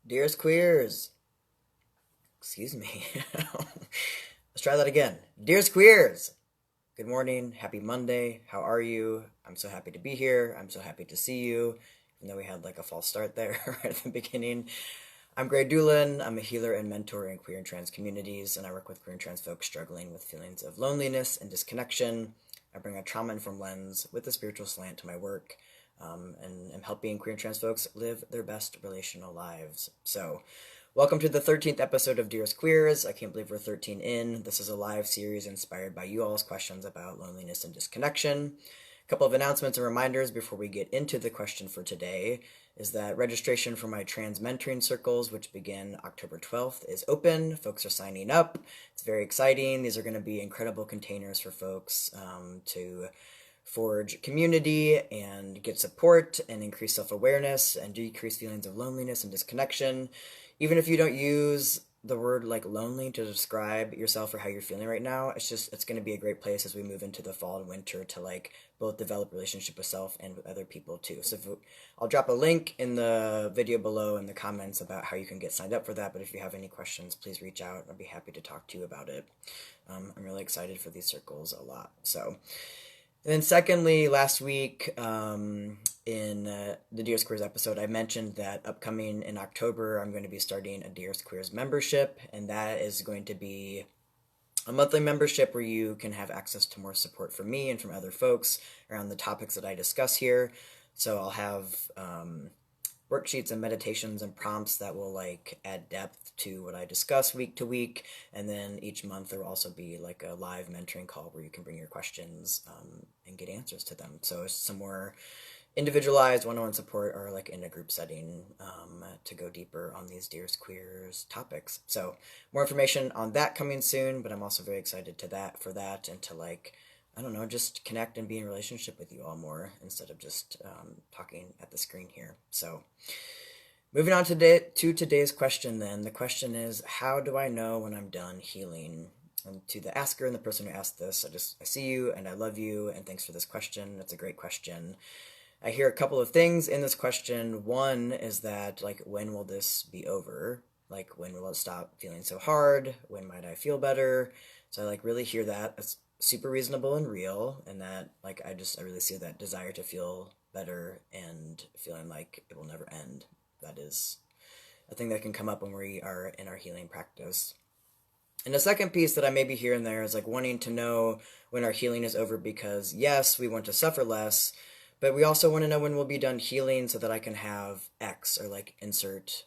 Dearest Queers. Excuse me. Let's try that again. Dearest Queers. Good morning. Happy Monday. How are you? I'm so happy to be here. I'm so happy to see you. Even though we had like a false start there right at the beginning. I'm Doolin. I'm a healer and mentor in queer and trans communities, and I work with queer and trans folks struggling with feelings of loneliness and disconnection. I bring a trauma-informed lens with a spiritual slant to my work, and am helping queer and trans folks live their best relational lives. So, welcome to the 13th episode of Dearest Queers. I can't believe we're 13 in. This is a live series inspired by you all's questions about loneliness and disconnection. A couple of announcements and reminders before we get into the question for today is that registration for my trans mentoring circles, which begin October 12th, is open. Folks are signing up. It's very exciting. These are going to be incredible containers for folks to forge community and get support and increase self-awareness and decrease feelings of loneliness and disconnection. Even if you don't use the word like lonely to describe yourself or how you're feeling right now, it's going to be a great place as we move into the fall and winter to like both develop relationship with self and with other people too. So I'll drop a link in the video below in the comments about how you can get signed up for that. But if you have any questions, please reach out. I'd be happy to talk to you about it. I'm really excited for these circles a lot. So. And then secondly, last week in the Dearest Queers episode, I mentioned that upcoming in October, I'm going to be starting a Dearest Queers membership, and that is going to be a monthly membership where you can have access to more support from me and from other folks around the topics that I discuss here. So I'll have worksheets and meditations and prompts that will like add depth to what I discuss week to week, and then each month there will also be like a live mentoring call where you can bring your questions and get answers to them. So it's some more individualized one-on-one support or like in a group setting to go deeper on these Dearest Queers topics. So more information on that coming soon, but I'm also very excited for that and to like, I don't know, just connect and be in relationship with you all more instead of just talking at the screen here. So moving on to today's question then. The question is, how do I know when I'm done healing? And to the asker and the person who asked this, I see you and I love you and thanks for this question. That's a great question. I hear a couple of things in this question. One is that, like, when will this be over? Like, when will it stop feeling so hard? When might I feel better? So I, like, really hear that. It's super reasonable and real, and that, like, I really see that desire to feel better and feeling like it will never end. That is a thing that can come up when we are in our healing practice. And the second piece that I may be hearing there is, like, wanting to know when our healing is over because, yes, we want to suffer less, but we also want to know when we'll be done healing so that I can have X or like insert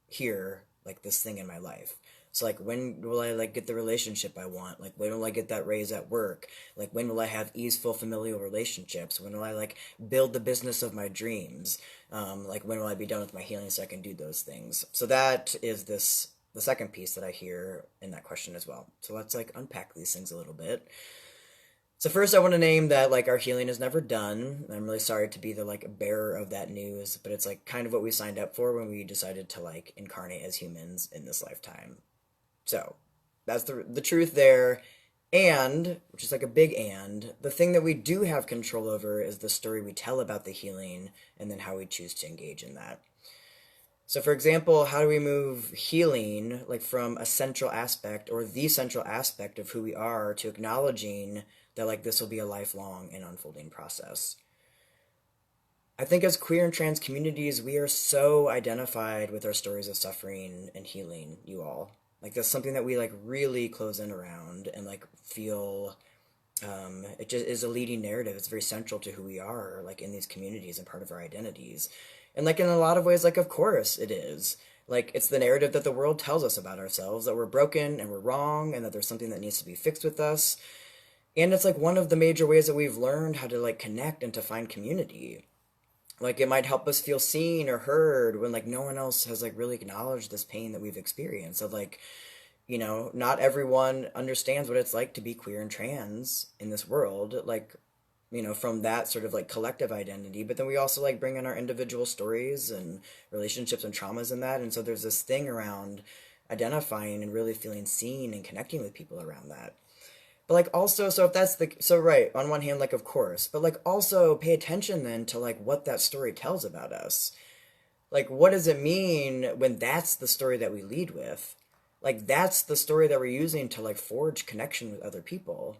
here, like this thing in my life. So like when will I like get the relationship I want? Like when will I get that raise at work? Like when will I have easeful familial relationships? When will I like build the business of my dreams? Like when will I be done with my healing so I can do those things? So that is the second piece that I hear in that question as well. So let's like unpack these things a little bit. So first I want to name that like our healing is never done. I'm really sorry to be the like bearer of that news, but it's like kind of what we signed up for when we decided to like incarnate as humans in this lifetime. So that's the truth there. And, which is like a big and, the thing that we do have control over is the story we tell about the healing and then how we choose to engage in that. So for example, how do we move healing like from a central aspect or the central aspect of who we are to acknowledging that like this will be a lifelong and unfolding process? I think as queer and trans communities, we are so identified with our stories of suffering and healing, you all. Like that's something that we like really close in around and like feel it just is a leading narrative. It's very central to who we are like in these communities and part of our identities. And like in a lot of ways, like of course it is. Like it's the narrative that the world tells us about ourselves, that we're broken and we're wrong and that there's something that needs to be fixed with us. And it's like one of the major ways that we've learned how to like connect and to find community. Like it might help us feel seen or heard when like no one else has like really acknowledged this pain that we've experienced. So like, you know, not everyone understands what it's like to be queer and trans in this world. Like, you know, from that sort of like collective identity, but then we also like bring in our individual stories and relationships and traumas in that. And so there's this thing around identifying and really feeling seen and connecting with people around that. But like also, so if that's so right, on one hand, like of course, but like also pay attention then to like what that story tells about us. Like, what does it mean when that's the story that we lead with? Like, that's the story that we're using to like forge connection with other people.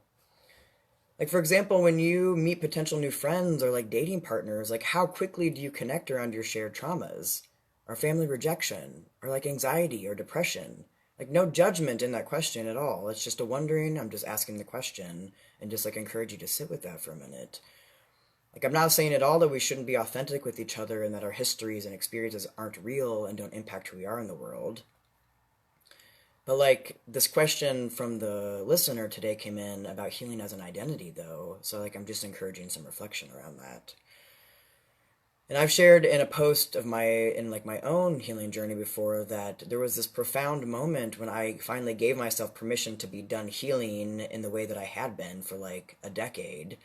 Like, for example, when you meet potential new friends or like dating partners, like how quickly do you connect around your shared traumas or family rejection or like anxiety or depression? Like, no judgment in that question at all. It's just a wondering. I'm just asking the question and just like encourage you to sit with that for a minute. Like, I'm not saying at all that we shouldn't be authentic with each other and that our histories and experiences aren't real and don't impact who we are in the world. But like this question from the listener today came in about healing as an identity though. So like I'm just encouraging some reflection around that. And I've shared in a post of my own healing journey before that there was this profound moment when I finally gave myself permission to be done healing in the way that I had been for like a decade,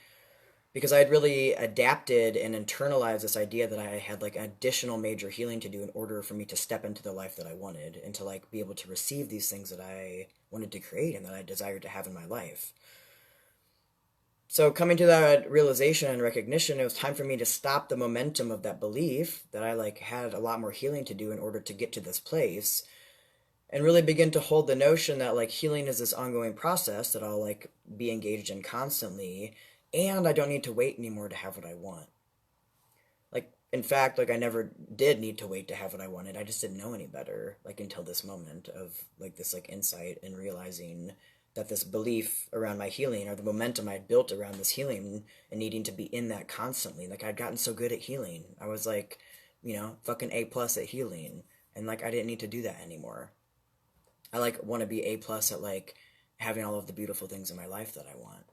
because I had really adapted and internalized this idea that I had like additional major healing to do in order for me to step into the life that I wanted and to like be able to receive these things that I wanted to create and that I desired to have in my life. So coming to that realization and recognition, it was time for me to stop the momentum of that belief that I like had a lot more healing to do in order to get to this place, and really begin to hold the notion that like healing is this ongoing process that I'll like be engaged in constantly, and I don't need to wait anymore to have what I want. Like in fact, like I never did need to wait to have what I wanted. I just didn't know any better like until this moment of like this like insight and realizing that this belief around my healing or the momentum I'd built around this healing and needing to be in that constantly. Like I'd gotten so good at healing. I was like, fucking A plus at healing. And like I didn't need to do that anymore. I like want to be A plus at like having all of the beautiful things in my life that I want.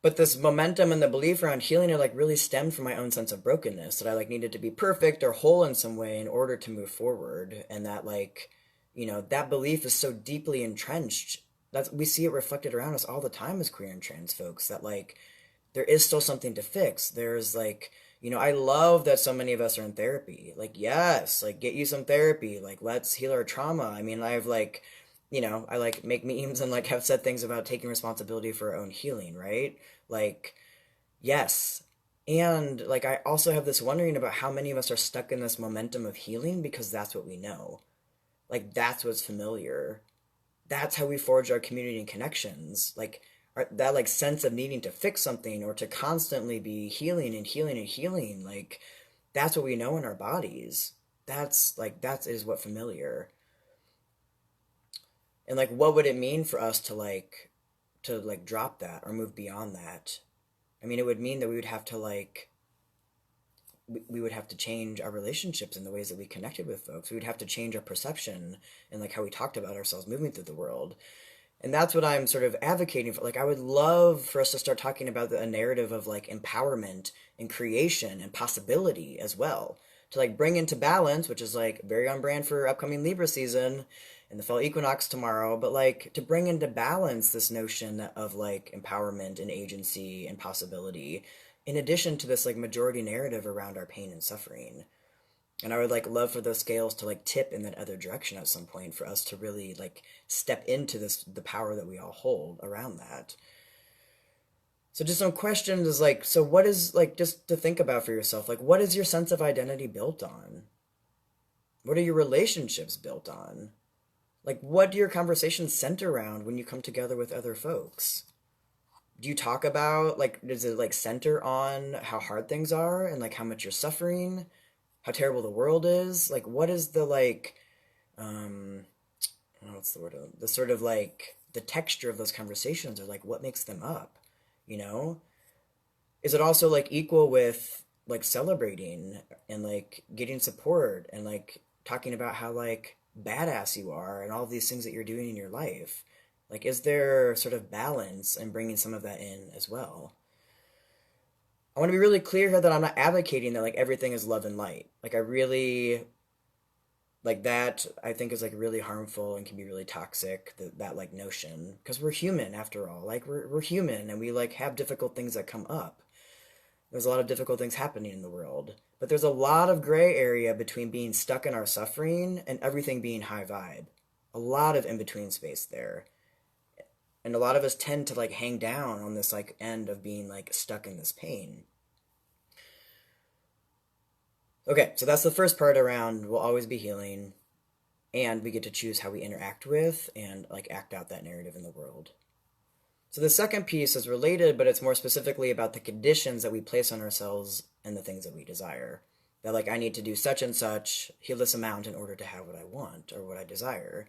But this momentum and the belief around healing it like really stemmed from my own sense of brokenness, that I like needed to be perfect or whole in some way in order to move forward, and that like that belief is so deeply entrenched that we see it reflected around us all the time as queer and trans folks, that like there is still something to fix. There's like, I love that so many of us are in therapy. Like, yes, like get you some therapy. Like, let's heal our trauma. I mean, I've like, I like make memes and like have said things about taking responsibility for our own healing, right? Like, yes. And like, I also have this wondering about how many of us are stuck in this momentum of healing because that's what we know. Like, that's what's familiar. That's how we forge our community and connections. Like, that like sense of needing to fix something or to constantly be healing and healing and healing, like that's what we know in our bodies. That's like that is what familiar. And like what would it mean for us to like drop that or move beyond that? I mean, it would mean that we would have to like we would have to change our relationships and the ways that we connected with folks. We would have to change our perception and like how we talked about ourselves moving through the world. And that's what I'm sort of advocating for. Like, I would love for us to start talking about a narrative of like empowerment and creation and possibility as well. To like bring into balance, which is like very on brand for upcoming Libra season and the fall equinox tomorrow, but like to bring into balance this notion of like empowerment and agency and possibility, in addition to this like majority narrative around our pain and suffering. And I would like love for those scales to like tip in that other direction at some point for us to really like step into the power that we all hold around that. So just some questions is like, so what is like, just to think about for yourself, like what is your sense of identity built on? What are your relationships built on? Like what do your conversations center around when you come together with other folks? Do you talk about like, does it like center on how hard things are and like how much you're suffering? How terrible the world is? Like, what is the like, what's the word? The sort of like the texture of those conversations, or like what makes them up? You know, is it also like equal with like celebrating and like getting support and like talking about how like badass you are and all of these things that you're doing in your life? Like, is there sort of balance and bringing some of that in as well? I want to be really clear here that I'm not advocating that like everything is love and light. Like I really like that I think is like really harmful and can be really toxic, that like notion, because we're human after all. Like we're human and we like have difficult things that come up. There's a lot of difficult things happening in the world, but there's a lot of gray area between being stuck in our suffering and everything being high vibe. A lot of in between space there. And a lot of us tend to like hang down on this like end of being like stuck in this pain. Okay, so that's the first part around we'll always be healing, and we get to choose how we interact with and like act out that narrative in the world. So the second piece is related, but it's more specifically about the conditions that we place on ourselves and the things that we desire. That like I need to do such and such, heal this amount in order to have what I want or what I desire.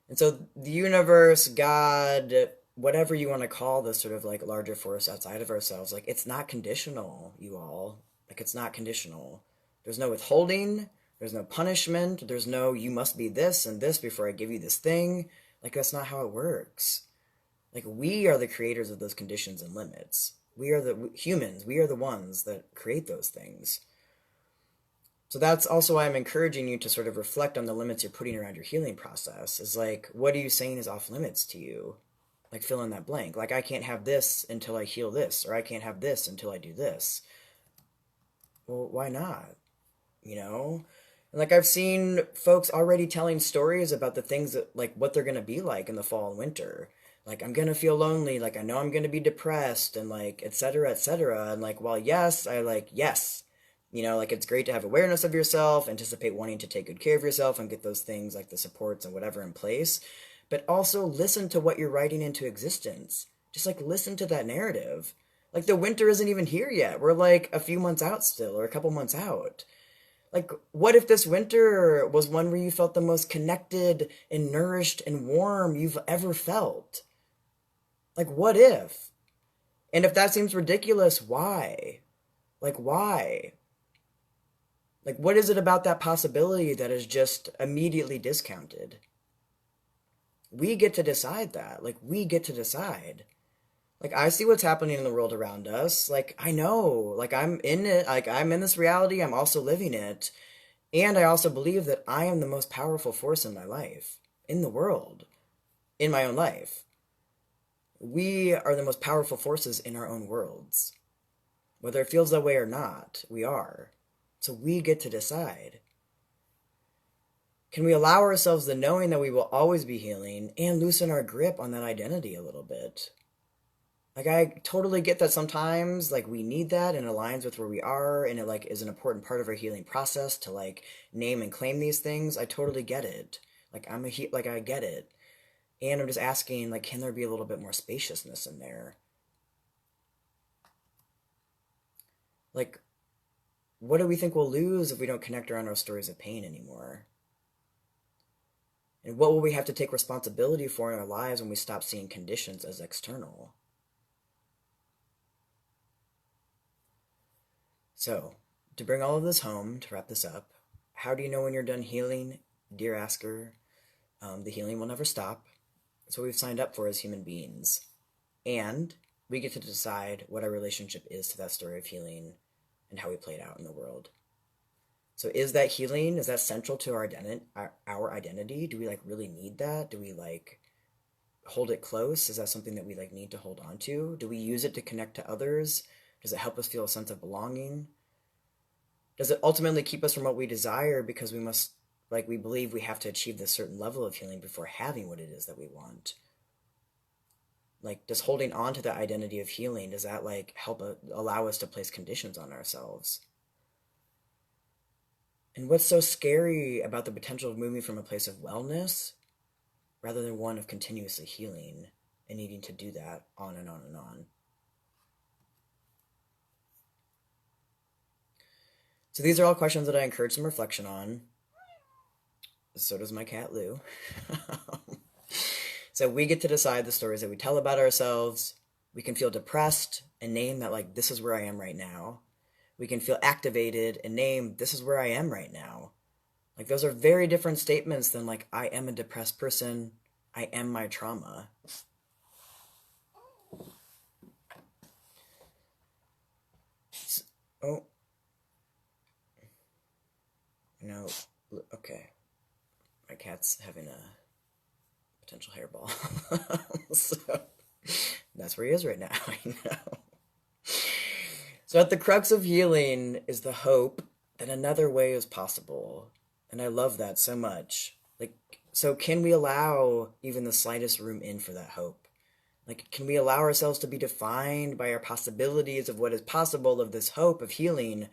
And so the universe, God, whatever you want to call this sort of like larger force outside of ourselves, like it's not conditional, you all. Like it's not conditional. There's no withholding, there's no punishment, there's no you must be this and this before I give you this thing. Like that's not how it works. Like we are the creators of those conditions and limits. We are the humans, we are the ones that create those things. So that's also why I'm encouraging you to sort of reflect on the limits you're putting around your healing process. Is like, what are you saying is off limits to you? Like fill in that blank. Like I can't have this until I heal this, or I can't have this until I do this. Well, why not? You know? And like I've seen folks already telling stories about the things that like what they're gonna be like in the fall and winter. Like I'm gonna feel lonely, like I know I'm gonna be depressed and like et cetera, et cetera. And like, well, yes, I like yes. You know, like it's great to have awareness of yourself, anticipate wanting to take good care of yourself and get those things like the supports and whatever in place. But also listen to what you're writing into existence. Just like listen to that narrative. Like the winter isn't even here yet. We're like a few months out still, or a couple months out. Like, what if this winter was one where you felt the most connected and nourished and warm you've ever felt? Like, what if? And if that seems ridiculous, why? Like, why? Like, what is it about that possibility that is just immediately discounted? We get to decide that. Like, we get to decide. Like, I see what's happening in the world around us. Like, I know. Like, I'm in it. Like, I'm in this reality. I'm also living it. And I also believe that I am the most powerful force in my life, in the world, in my own life. We are the most powerful forces in our own worlds. Whether it feels that way or not, we are. So we get to decide. Can we allow ourselves the knowing that we will always be healing and loosen our grip on that identity a little bit? Like I totally get that sometimes like we need that and it aligns with where we are and it like is an important part of our healing process to like name and claim these things. I totally get it. Like like I get it. And I'm just asking like can there be a little bit more spaciousness in there? Like what do we think we'll lose if we don't connect around our stories of pain anymore? And what will we have to take responsibility for in our lives when we stop seeing conditions as external? So, to bring all of this home, to wrap this up, how do you know when you're done healing? Dear asker, the healing will never stop. It's what we've signed up for as human beings. And we get to decide what our relationship is to that story of healing and how we play it out in the world. So is that healing, is that central to our identity? Do we like really need that? Do we like hold it close? Is that something that we like need to hold on to? Do we use it to connect to others? Does it help us feel a sense of belonging? Does it ultimately keep us from what we desire because we believe we have to achieve this certain level of healing before having what it is that we want? Like, does holding on to the identity of healing, does that like help allow us to place conditions on ourselves? And what's so scary about the potential of moving from a place of wellness rather than one of continuously healing and needing to do that on and on and on? So these are all questions that I encourage some reflection on. So does my cat Lou. So we get to decide the stories that we tell about ourselves. We can feel depressed and name that like this is where I am right now. We can feel activated and name this is where I am right now. Like those are very different statements than like I am a depressed person. I am my trauma. Oh. No. Okay. My cat's having a potential hairball. So that's where he is right now. I know. So at the crux of healing is the hope that another way is possible. And I love that so much. Like, so can we allow even the slightest room in for that hope? Like, can we allow ourselves to be defined by our possibilities of what is possible of this hope of healing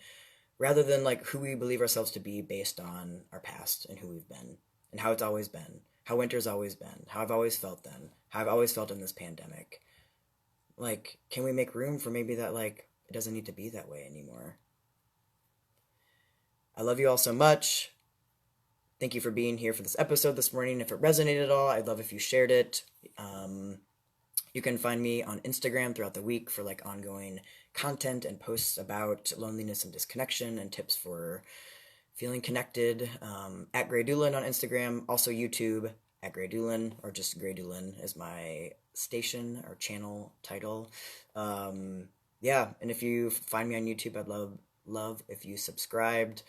rather than like who we believe ourselves to be based on our past and who we've been and how it's always been, how winter's always been, how I've always felt then, how I've always felt in this pandemic. Like, can we make room for maybe that, like, it doesn't need to be that way anymore? I love you all so much. Thank you for being here for this episode this morning. If it resonated at all, I'd love if you shared it. You can find me on Instagram throughout the week for like ongoing content and posts about loneliness and disconnection and tips for feeling connected. At Grey Doolin on Instagram, also YouTube at Grey Doolin, or just Grey Doolin is my station or channel title. Yeah, and if you find me on YouTube, I'd love if you subscribed,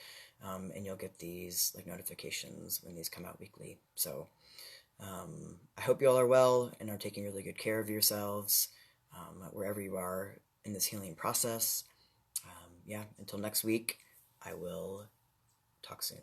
and you'll get these like notifications when these come out weekly. So I hope you all are well and are taking really good care of yourselves, wherever you are in this healing process. Yeah, until next week, I will talk soon.